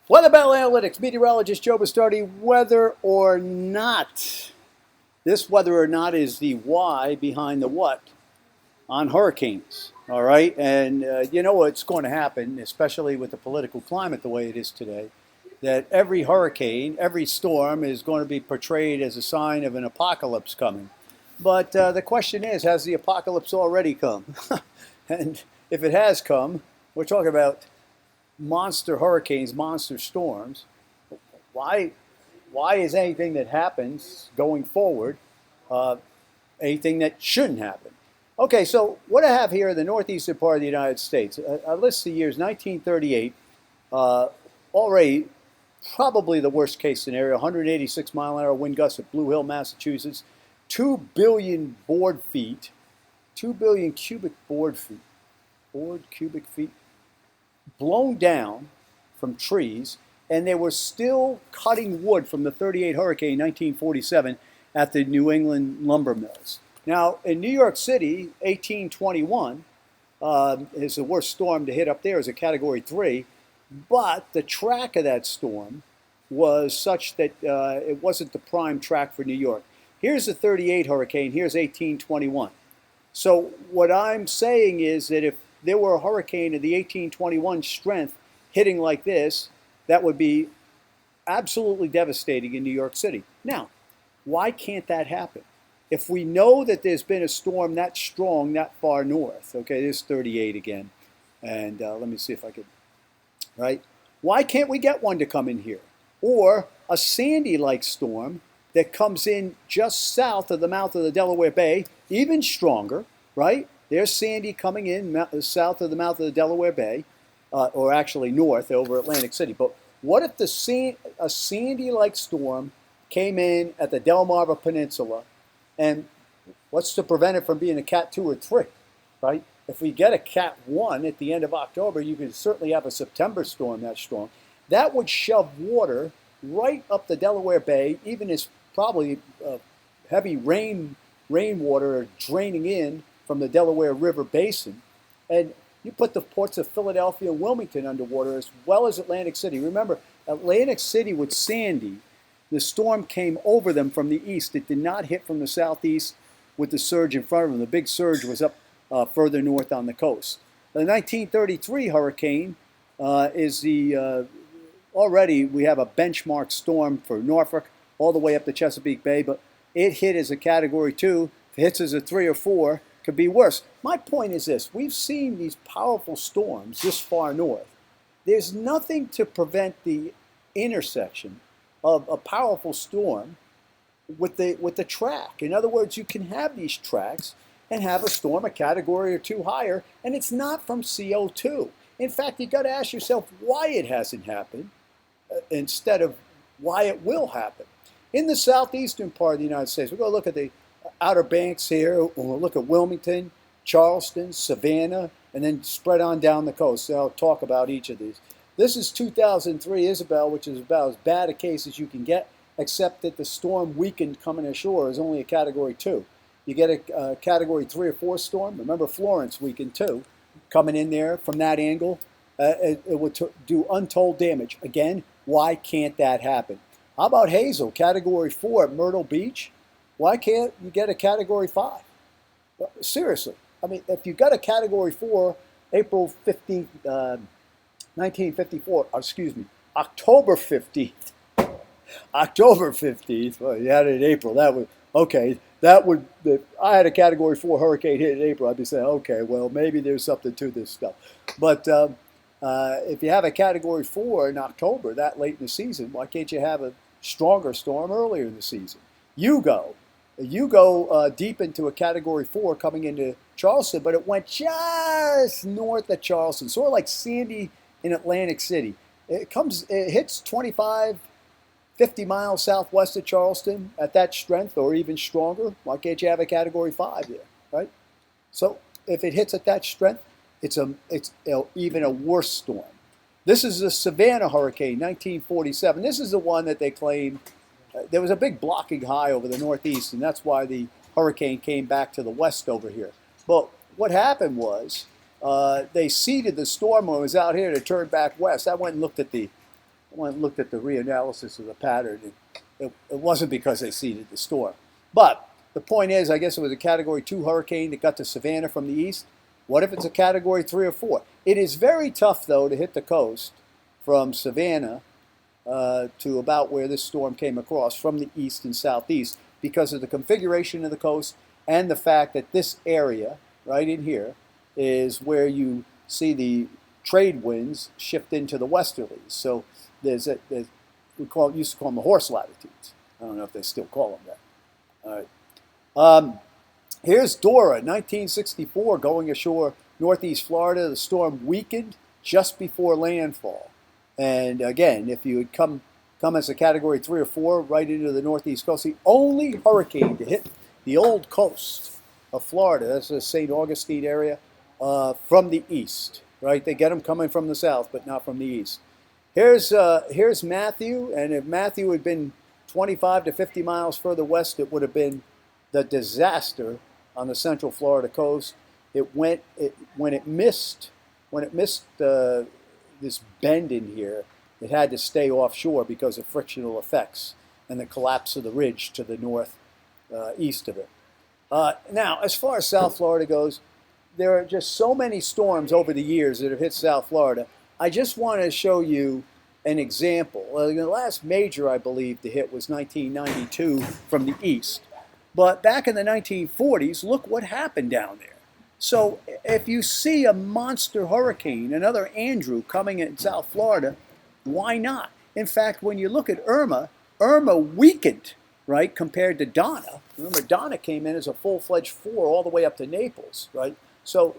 Weather Battle Analytics, meteorologist Joe Bastardi, whether or not. This whether or not is the why behind the what on hurricanes. All right. And you know what's going to happen, especially with the political climate the way it is today, that every hurricane, every storm is going to be portrayed as a sign of an apocalypse coming. But the question is, has the apocalypse already come? And if it has come, we're talking about monster hurricanes, monster storms. Why, why is anything that happens going forward anything that shouldn't happen? Okay, so what I have here in the northeastern part of the United States, I list the years 1938, already probably the worst case scenario, 186-mile-an-hour wind gusts at Blue Hill, Massachusetts, 2 billion board feet, 2 billion cubic cubic feet, blown down from trees, and they were still cutting wood from the 38 hurricane in 1947 at the New England lumber mills. Now, in New York City, 1821 is the worst storm to hit up there, is a Category 3, but the track of that storm was such that it wasn't the prime track for New York. Here's the 38 hurricane, here's 1821. So what I'm saying is that if there were a hurricane of the 1821 strength hitting like this, that would be absolutely devastating in New York City. Now, why can't that happen? If we know that there's been a storm that strong that far north, okay, there's 38 again, and let me see if I could, right? Why can't we get one to come in here? Or a Sandy-like storm that comes in just south of the mouth of the Delaware Bay, even stronger, right? There's Sandy coming in south of the mouth of the Delaware Bay, or actually north over Atlantic City. But what if a Sandy-like storm came in at the Delmarva Peninsula, and what's to prevent it from being a Cat 2 or 3, right? If we get a Cat 1 at the end of October, you can certainly have a September storm that strong. That would shove water right up the Delaware Bay, even as probably heavy rainwater draining in from the Delaware River Basin. And you put the ports of Philadelphia and Wilmington underwater as well as Atlantic City. Remember, Atlantic City with Sandy, the storm came over them from the east. It did not hit from the southeast with the surge in front of them. The big surge was up further north on the coast. The 1933 hurricane is the, already we have a benchmark storm for Norfolk all the way up the Chesapeake Bay, but it hit as a Category 2. If it hits as a 3 or 4, could be worse. My point is this: we've seen these powerful storms this far north. There's nothing to prevent the intersection of a powerful storm with the track. In other words, you can have these tracks and have a storm a Category or 2 higher, and it's not from CO2. In fact, you got to ask yourself why it hasn't happened instead of why it will happen. In the southeastern part of the United States, we're going to look at the Outer Banks here. We'll look at Wilmington, Charleston, Savannah, and then spread on down the coast. So I'll talk about each of these. This is 2003 Isabel, which is about as bad a case as you can get, except that the storm weakened coming ashore is only a Category 2. You get a Category 3 or 4 storm. Remember, Florence weakened too. Coming in there from that angle, it would do untold damage. Again, why can't that happen? How about Hazel, Category 4 at Myrtle Beach? Why can't you get a Category 5? Seriously. I mean, if you got a Category 4, April 15th, 1954, excuse me, October 15th. October 15th, well, you had it in April. That would, okay, that would, if I had a Category 4 hurricane hit in April, I'd be saying, okay, well, maybe there's something to this stuff. But if you have a Category 4 in October, that late in the season, why can't you have a stronger storm earlier in the season? You go deep into a Category 4 coming into Charleston, but it went just north of Charleston, sort of like Sandy in Atlantic City. It hits 25, 50 miles southwest of Charleston at that strength or even stronger. Why can't you have a Category 5 there, right? So if it hits at that strength, it's even a worse storm. This is the Savannah hurricane, 1947. This is the one that they claim there was a big blocking high over the northeast, and that's why the hurricane came back to the west over here. But what happened was they seeded the storm when it was out here to turn back west. I went and looked at the I went and looked at the reanalysis of the pattern. And it wasn't because they seeded the storm. But the point is, I guess it was a Category 2 hurricane that got to Savannah from the east. What if it's a Category 3 or 4? It is very tough, though, to hit the coast from Savannah to about where this storm came across from the east and southeast because of the configuration of the coast and the fact that this area right in here is where you see the trade winds shift into the westerlies. So there's we used to call them the horse latitudes. I don't know if they still call them that. All right. Here's Dora, 1964, going ashore northeast Florida. The storm weakened just before landfall. And again, if you had come as a Category 3 or 4 right into the northeast coast, the only hurricane to hit the old coast of Florida, that's the St. Augustine area, from the east, right? They get them coming from the south, but not from the east. Here's Matthew, and if Matthew had been 25 to 50 miles further west, it would have been the disaster on the central Florida coast. When it missed this bend in here, it had to stay offshore because of frictional effects and the collapse of the ridge to the north east of it. Now, as far as South Florida goes, there are just so many storms over the years that have hit South Florida. I just want to show you an example. The last major, I believe, to hit was 1992 from the east. But back in the 1940s, look what happened down there. So if you see a monster hurricane, another Andrew coming in South Florida, why not? In fact, when you look at Irma, Irma weakened, right, compared to Donna. Remember, Donna came in as a full-fledged 4 all the way up to Naples, right? So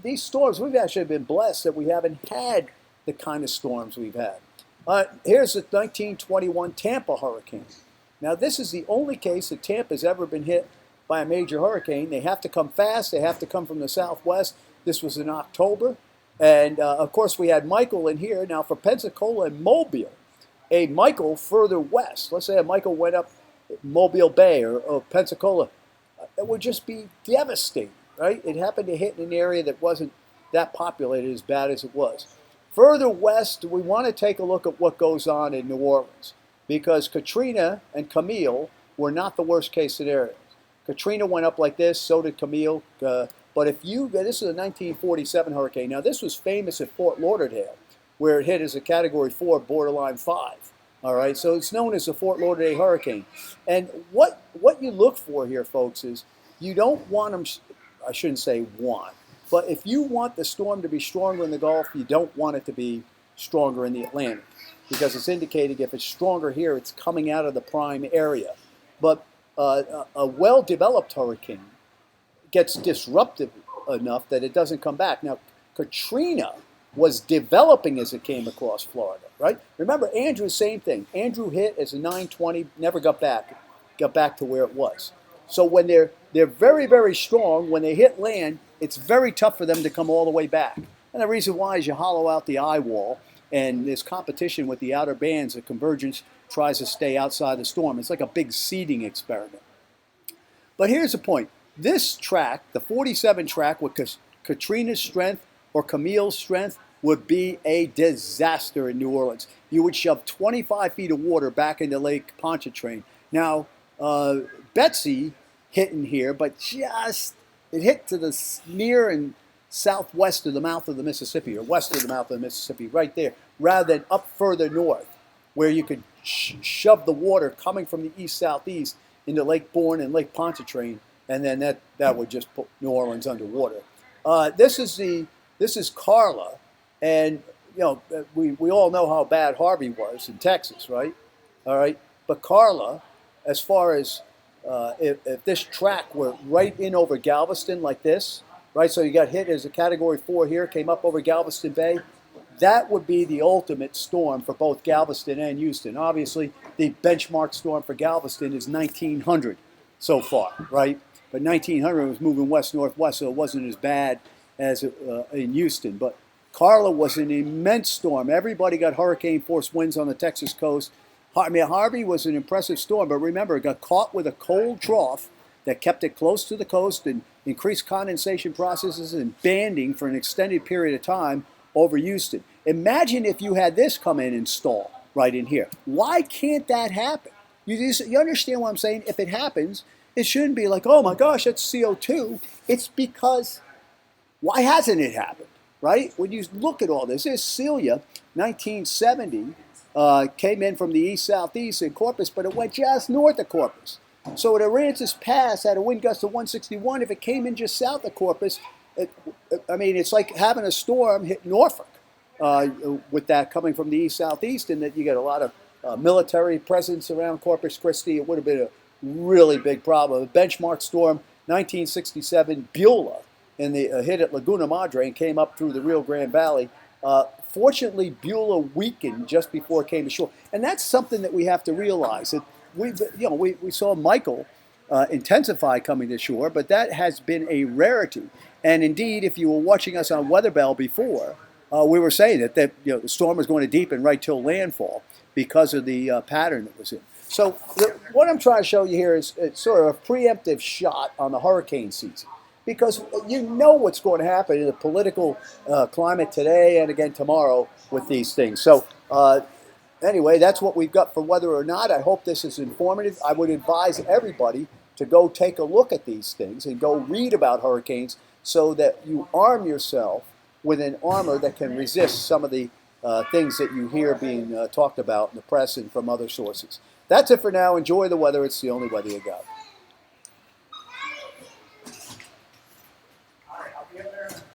these storms, we've actually been blessed that we haven't had the kind of storms we've had. Here's the 1921 Tampa hurricane. Now, this is the only case that Tampa's ever been hit by a major hurricane. They have to come fast. They have to come from the southwest. This was in October. And, of course, we had Michael in here. Now, for Pensacola and Mobile, a Michael further west, let's say a Michael went up Mobile Bay or Pensacola, it would just be devastating, right? It happened to hit in an area that wasn't that populated as bad as it was. Further west, we want to take a look at what goes on in New Orleans, because Katrina and Camille were not the worst case scenarios. Katrina went up like this, so did Camille. But if you, this is a 1947 hurricane. Now, this was famous at Fort Lauderdale, where it hit as a Category 4, borderline 5. All right, so it's known as the Fort Lauderdale hurricane. And what you look for here, folks, is you don't want them, I shouldn't say want, but if you want the storm to be stronger in the Gulf, you don't want it to be stronger in the Atlantic, because it's indicating if it's stronger here, it's coming out of the prime area. But a well-developed hurricane gets disruptive enough that it doesn't come back. Now, Katrina was developing as it came across Florida, right? Remember, Andrew, same thing. Andrew hit as a 920, never got back to where it was. So when they're very, very strong, when they hit land, it's very tough for them to come all the way back. And the reason why is you hollow out the eye wall, and there's competition with the outer bands. The convergence tries to stay outside the storm. It's like a big seeding experiment. But here's the point. This track, the 47 track, with Katrina's strength or Camille's strength, would be a disaster in New Orleans. You would shove 25 feet of water back into Lake Pontchartrain. Now, Betsy hit in here, but just, it hit to the near and southwest of the mouth of the Mississippi, or west of the mouth of the Mississippi, right there, rather than up further north, where you could shove the water coming from the east-southeast into Lake Bourne and Lake Pontchartrain, and then that would just put New Orleans underwater. This is Carla, and you know we all know how bad Harvey was in Texas, right? All right, but Carla, as far as if this track were right in over Galveston like this, right? So you got hit as a Category 4 here, came up over Galveston Bay. That would be the ultimate storm for both Galveston and Houston. Obviously, the benchmark storm for Galveston is 1900 so far, right? But 1900 was moving west-northwest, so it wasn't as bad as in Houston. But Carla was an immense storm. Everybody got hurricane-force winds on the Texas coast. I mean, Harvey was an impressive storm, but remember, it got caught with a cold trough that kept it close to the coast and increased condensation processes and banding for an extended period of time over Houston. Imagine if you had this come in and stall right in here. Why can't that happen? You understand what I'm saying? If it happens, it shouldn't be like, oh my gosh, that's CO2. It's because, why hasn't it happened, right? When you look at all this, there's Celia, 1970, came in from the east-southeast in Corpus, but it went just north of Corpus. So at Aransas Pass, had a wind gust of 161. If it came in just south of Corpus, it's like having a storm hit Norfolk with that coming from the east-southeast, and that you get a lot of military presence around Corpus Christi. It would have been a really big problem. A benchmark storm, 1967, Beulah, and the hit at Laguna Madre and came up through the Rio Grande Valley. Fortunately, Beulah weakened just before it came ashore, and that's something that we have to realize. That we saw Michael intensify coming to shore, but that has been a rarity. And indeed, if you were watching us on Weather Bell before, we were saying that the storm was going to deepen right till landfall because of the pattern that was in. So what I'm trying to show you here is sort of a preemptive shot on the hurricane season, because you know what's going to happen in the political climate today and again tomorrow with these things. So anyway, that's what we've got for whether or not. I hope this is informative. I would advise everybody to go take a look at these things and go read about hurricanes so that you arm yourself with an armor that can resist some of the things that you hear being talked about in the press and from other sources. That's it for now. Enjoy the weather. It's the only weather you got.